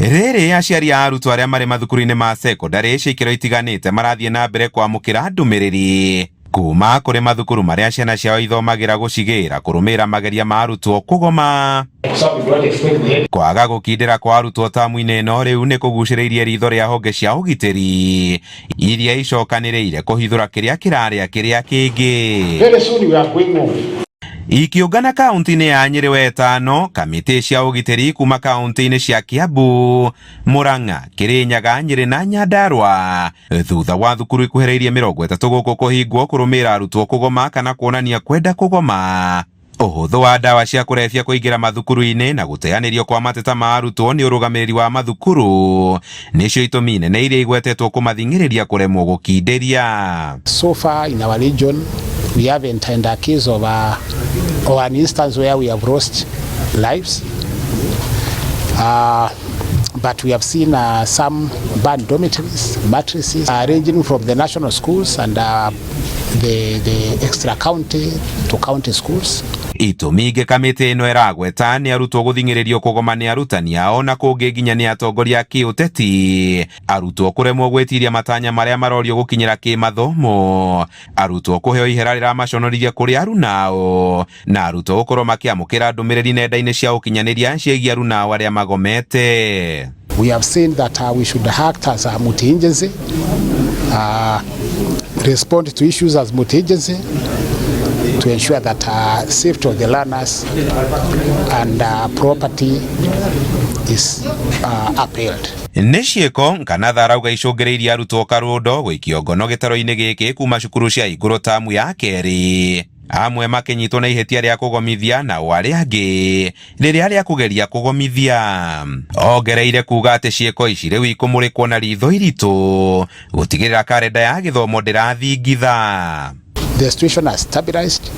Rĩrĩ aciari a arutwo arĩa marĩ mathukuru-inĩ ma secondary ciikĩro itiganĩte marathiĩ na mbere kwamũkĩra ndũmĩrĩri kuma kũrĩ mathukuru marĩa ciana ciao ithomagĩra gũcigĩra kũrũmĩrĩra mageria ma arutwo kũgoma. Kwaga gũkindĩra kwa arutwo tamu-inĩ ĩno rĩu nĩ kũgucĩrĩirie ritho rĩa honge cia ũgitĩri iria icokanĩrĩire kũhithũra kĩrĩa kĩrarĩa kĩrĩa kĩngĩ. Ikiũngana kaunti-inĩ ya Nyĩrĩ wetano, kamĩtĩ cia ũgitĩri kuma kaunti-inĩ cia Kiambu, Murang'a, Kirinyaga, Nyĩrĩ na Nyandarua thutha wa thukuru ikuhĩrĩirie 30 gũkũ kũhingwo kũrũmĩrĩra arutwo kũgoma kana kuonania kwenda kũgoma. Ũhũthũ wa ndawa cia kũrebia kũingĩra mathukuru-inĩ na gũteanĩrio kwa mateta ma arutwo nĩ ũrũgamĩrĩri wa mathukuru nĩcio itũmi nene iria igwetetwo kũmathing'ĩrĩria kũremwo gũkindĩria. So far in our region we haven't had a case of or an instance where we have lost lives, but we have seen some bad dormitories, mattresses ranging from the national schools and the extra county to county schools. Itũmi ingĩ kamĩtĩ ĩno ĩragweta nĩ arutwo gũthing'ĩrĩrio kũgoma nĩ arutani ao na kũngĩ nginya nĩ atongoria a kĩũteti, arutwo kũremwo gwĩtiria matanya marĩa marorio gũkinyĩra kĩmathomo, arutwo kũheo ihera rĩramaconorithia kũrĩ aruna ao, na arutwo gũkorwo makĩamũkĩra ndũmĩrĩri nenda-inĩ cia ũkinyanĩria ciĩgiĩ aruna ao arĩa magomete. We have seen that we should act as a multi-agency, respond to issues as multi-agency, to ensure that safety of the learners and property is upheld. Nĩ ciĩko kana tharauga icũngĩrĩirie arutwo karũndo gũikio ngono gĩtaro-inĩ gĩkĩ kuma cukuru cia igũrũ tamu ya kerĩ, amwe makĩnyitwo na ihĩtia rĩa kũgomithia na arĩa angĩ rĩrĩa rĩa kũgeria kũgomithia. Ongereire kuga atĩ ciĩko ici rĩu ikũmũrĩkwo na ritho iritũ gũtigĩrĩra karenda ya gĩthomo ndĩrathingitha. The situation has stabilized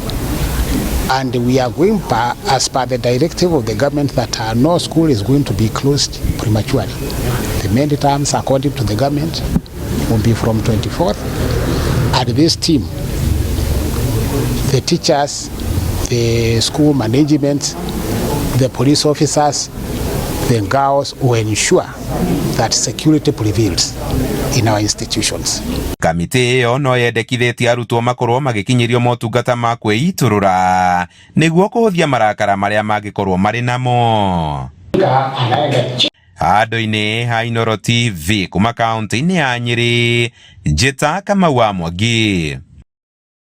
and we are going as per the directive of the government that no school is going to be closed prematurely. The main terms according to the government will be from 24th, and this team, the teachers, the school management, the police officers, the girls will ensure that security prevails in our institutions. Kamĩtĩ ĩyo no yendekithĩtie arutwo makorwo magĩkinyĩrio motungata ma kwĩitũrũra nĩguo kũhũthia marakara marĩa mangĩkorwo marĩ namo. Handũ-inĩ ha Inooro TV kuma kaunti-inĩ ya Nyĩrĩ, Njĩta Kamau wa Mwangi.